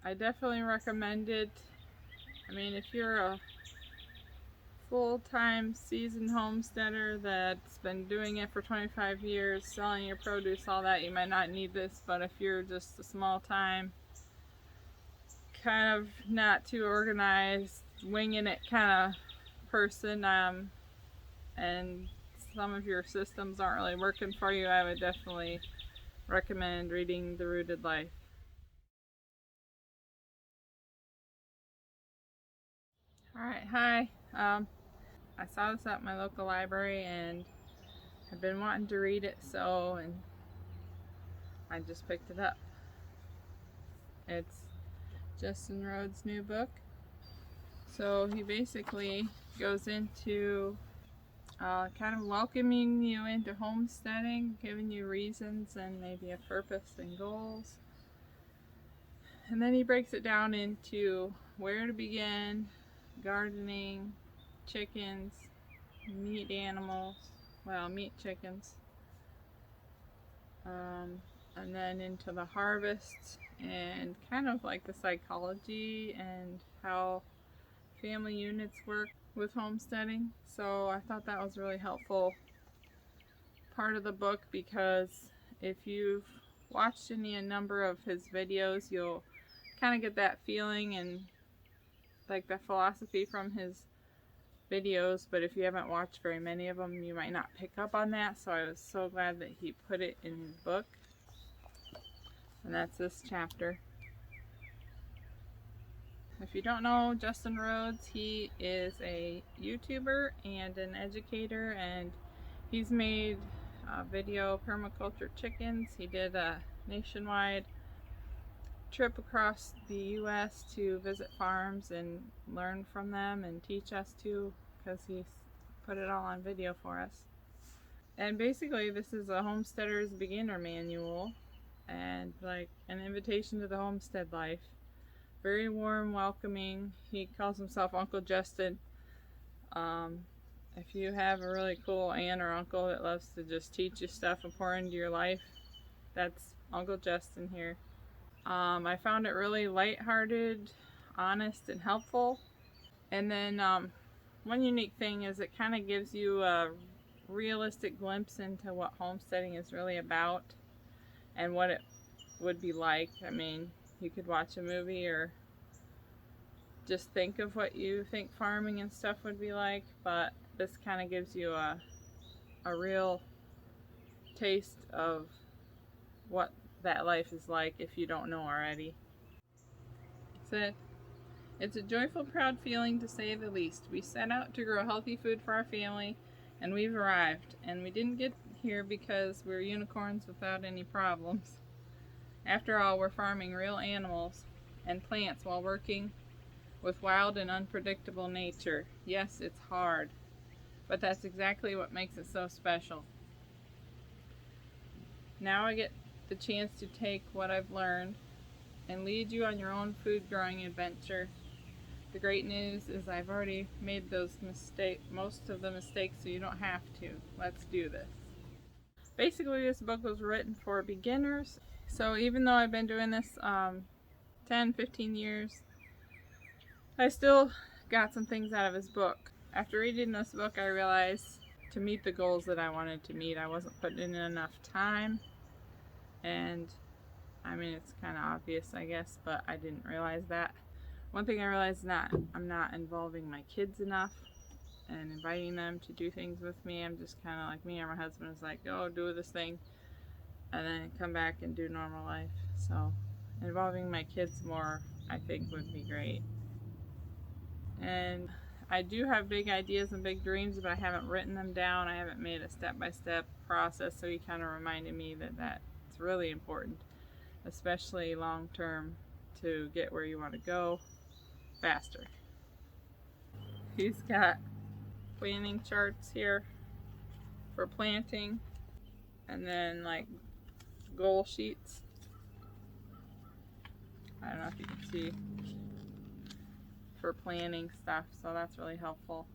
I definitely recommend it. I mean, if you're a full-time seasoned homesteader that's been doing it for 25 years, selling your produce, all that, you might not need this. But if you're just a small-time, kind of not too organized, winging it kind of person, and some of your systems aren't really working for you, I would definitely recommend reading The Rooted Life. Alright, hi. I saw this at my local library and I've been wanting to read it, and I just picked it up. It's Justin Rhodes' new book. So he basically goes into kind of welcoming you into homesteading, giving you reasons and maybe a purpose and goals. And then he breaks it down into where to begin, gardening, chickens, meat animals, meat chickens, and then into the harvest and kind of like the psychology and how family units work with homesteading. So I thought that was a really helpful part of the book, because if you've watched a number of his videos, you'll kind of get that feeling and like the philosophy from his videos, but if you haven't watched very many of them, you might not pick up on that. So I was so glad that he put it in his book, and that's this chapter. If you don't know Justin Rhodes, he is a YouTuber and an educator, and he's made video permaculture chickens. He did a nationwide trip across the US to visit farms and learn from them and teach us too, because he put it all on video for us. And basically this is a homesteader's beginner manual and like an invitation to the homestead life. Very warm, welcoming. He calls himself Uncle Justin. If you have a really cool aunt or uncle that loves to just teach you stuff and pour into your life, that's Uncle Justin here. I found it really lighthearted, honest, and helpful. And then one unique thing is it kind of gives you a realistic glimpse into what homesteading is really about and what it would be like. I mean, you could watch a movie or just think of what you think farming and stuff would be like, but this kind of gives you a real taste of what that life is like if you don't know already. It's a joyful, proud feeling to say the least. We set out to grow healthy food for our family, and we've arrived. And we didn't get here because we're unicorns without any problems. After all, we're farming real animals and plants while working with wild and unpredictable nature. Yes, it's hard, but that's exactly what makes it so special. Now I get the chance to take what I've learned and lead you on your own food growing adventure. The great news is I've already made most of the mistakes, so you don't have to. Let's do this. Basically, this book was written for beginners. So even though I've been doing this 10, 15 years, I still got some things out of his book. After reading this book, I realized to meet the goals that I wanted to meet, I wasn't putting in enough time. And I mean, it's kind of obvious, I guess, but I didn't realize that. One thing I realized is I'm not involving my kids enough and inviting them to do things with me. I'm just kind of like me or my husband is like, oh, do this thing, and then come back and do normal life. So involving my kids more, I think, would be great. And I do have big ideas and big dreams, but I haven't written them down. I haven't made a step-by-step process, so he kind of reminded me that that's really important, especially long-term, to get where you want to go faster. He's got planting charts here for planting, and then like goal sheets. I don't know if you can see, for planning stuff, so that's really helpful.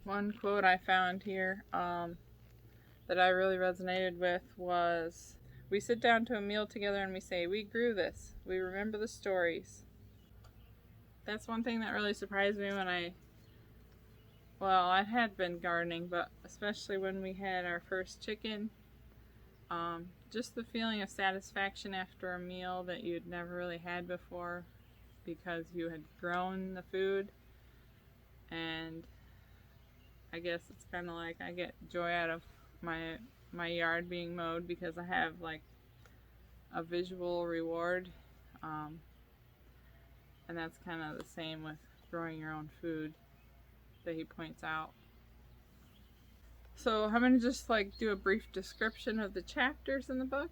One quote I found here that I really resonated with was, We sit down to a meal together and we say, we grew this. We remember the stories. That's one thing that really surprised me when I had been gardening, but especially when we had our first chicken. Just the feeling of satisfaction after a meal that you'd never really had before because you had grown the food. And I guess it's kind of like I get joy out of my yard being mowed because I have like a visual reward. And that's kind of the same with growing your own food that he points out. So I'm going to just like do a brief description of the chapters in the book.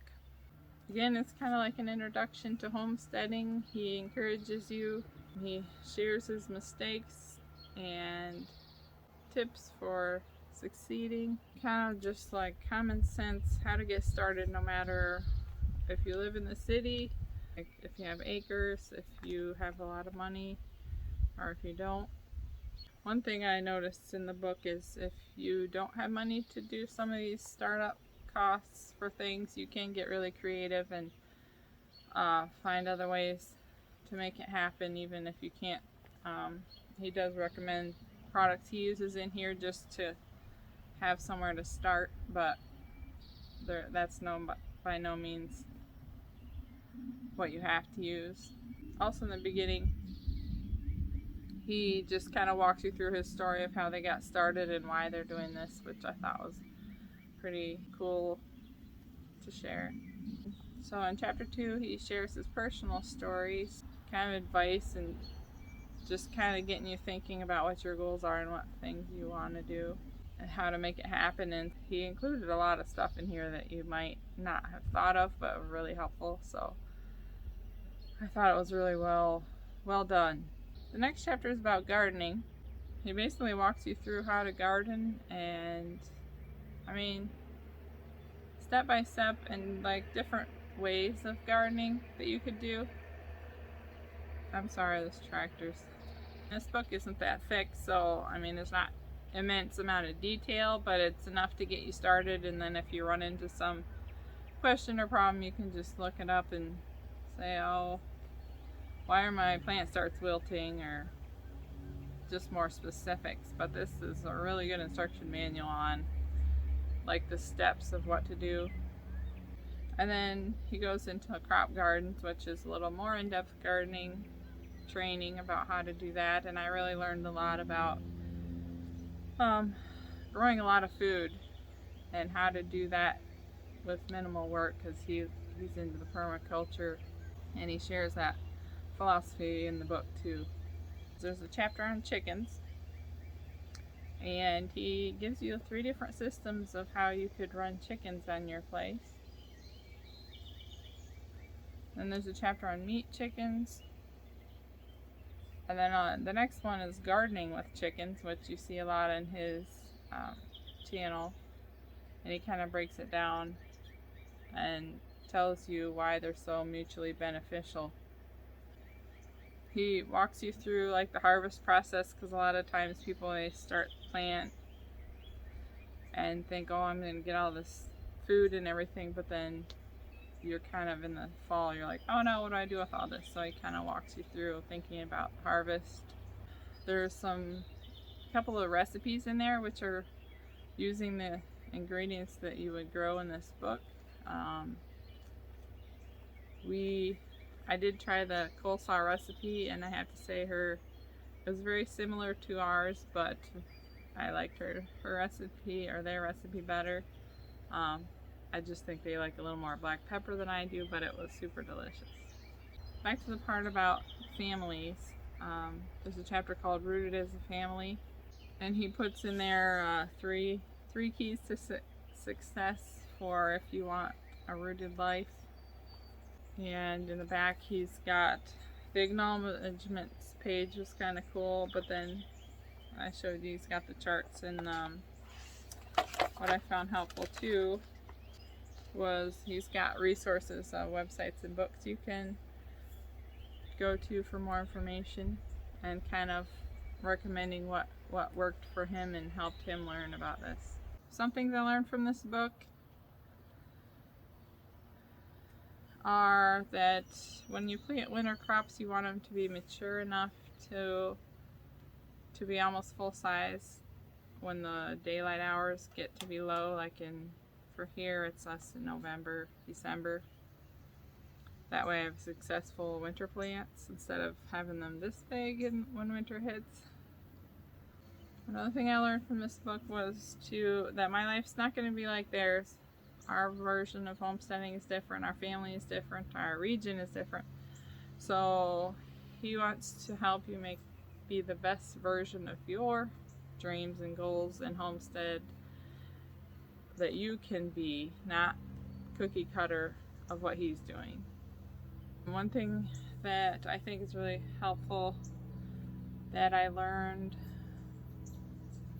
Again, it's kind of like an introduction to homesteading. He encourages you. He shares his mistakes and tips for succeeding. Kind of just like common sense, how to get started no matter if you live in the city, if you have acres, if you have a lot of money, or if you don't. One thing I noticed in the book is if you don't have money to do some of these startup costs for things, you can get really creative and find other ways to make it happen, even if you can't. He does recommend products he uses in here just to have somewhere to start, but that's by no means what you have to use. Also in the beginning, he just kind of walks you through his story of how they got started and why they're doing this, which I thought was pretty cool to share. So in chapter 2, he shares his personal stories, kind of advice, and just kind of getting you thinking about what your goals are and what things you want to do and how to make it happen. And he included a lot of stuff in here that you might not have thought of, but were really helpful. So I thought it was really well done. The next chapter is about gardening. He basically walks you through how to garden, and step by step, and like different ways of gardening that you could do. I'm sorry, this this book isn't that thick, so there's not immense amount of detail, but it's enough to get you started, and then if you run into some question or problem, you can just look it up and say, oh, why are my plant starts wilting, or just more specifics. But this is a really good instruction manual on like the steps of what to do. And then he goes into crop gardens, which is a little more in-depth gardening training about how to do that. And I really learned a lot about growing a lot of food and how to do that with minimal work, because he's into the permaculture and he shares that philosophy in the book too. There's a chapter on chickens, and he gives you 3 different systems of how you could run chickens on your place. Then there's a chapter on meat chickens, and then the next one is gardening with chickens, which you see a lot in his channel, and he kind of breaks it down and tells you why they're so mutually beneficial. He walks you through like the harvest process, because a lot of times people, they start plant and think, oh, I'm going to get all this food and everything, but then you're kind of in the fall, you're like, oh no, what do I do with all this? So he kind of walks you through thinking about harvest. There's a couple of recipes in there which are using the ingredients that you would grow in this book. I did try the coleslaw recipe, and I have to say it was very similar to ours, but I liked her recipe, or their recipe, better. I just think they like a little more black pepper than I do, but it was super delicious. Back to the part about families. There's a chapter called Rooted as a Family, and he puts in there three keys to success for if you want a rooted life. And in the back he's got the acknowledgements page, was kind of cool, but then I showed you he's got the charts. And what I found helpful too was he's got resources, websites and books you can go to for more information, and kind of recommending what worked for him and helped him learn about this. Some things I learned from this book: are that when you plant winter crops, you want them to be mature enough to be almost full size when the daylight hours get to be low, like for here it's us in November, December. That way I have successful winter plants instead of having them this big when winter hits. Another thing I learned from this book was that my life's not going to be like theirs. Our version of homesteading is different, our family is different, our region is different. So he wants to help you be the best version of your dreams and goals and homestead that you can be, not cookie cutter of what he's doing. One thing that I think is really helpful that I learned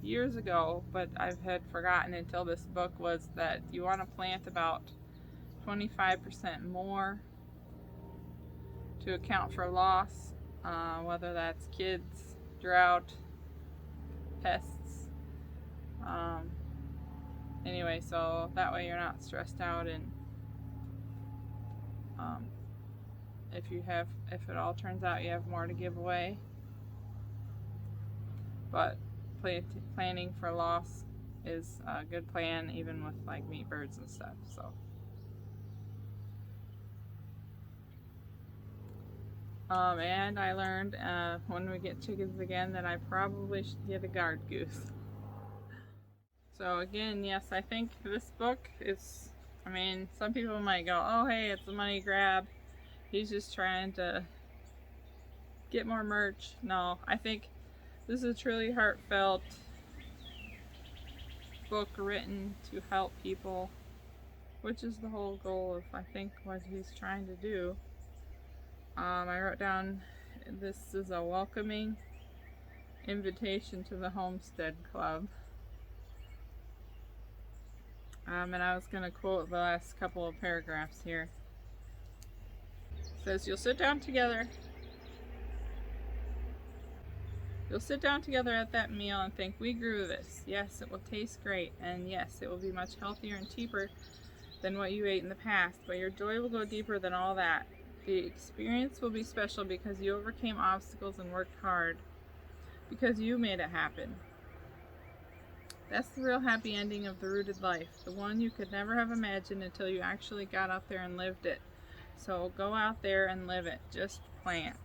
years ago, but I had forgotten until this book, was that you want to plant about 25% more to account for loss, whether that's kids, drought, pests. Anyway, so that way you're not stressed out, and if it all turns out you have more to give away. But planning for loss is a good plan, even with like meat birds and stuff. So and I learned when we get chickens again that I probably should get a guard goose. So again, yes, I think this book is, I mean, some people might go, oh hey, it's a money grab, he's just trying to get more merch. No, I think this is a truly heartfelt book written to help people, which is the whole goal of, I think, what he's trying to do. I wrote down, this is a welcoming invitation to the Homestead Club. And I was going to quote the last couple of paragraphs here. It says, you'll sit down together at that meal and think, we grew this. Yes, it will taste great, and yes, it will be much healthier and cheaper than what you ate in the past, but your joy will go deeper than all that. The experience will be special because you overcame obstacles and worked hard, because you made it happen. That's the real happy ending of the rooted life, the one you could never have imagined until you actually got out there and lived it. So go out there and live it. Just plant.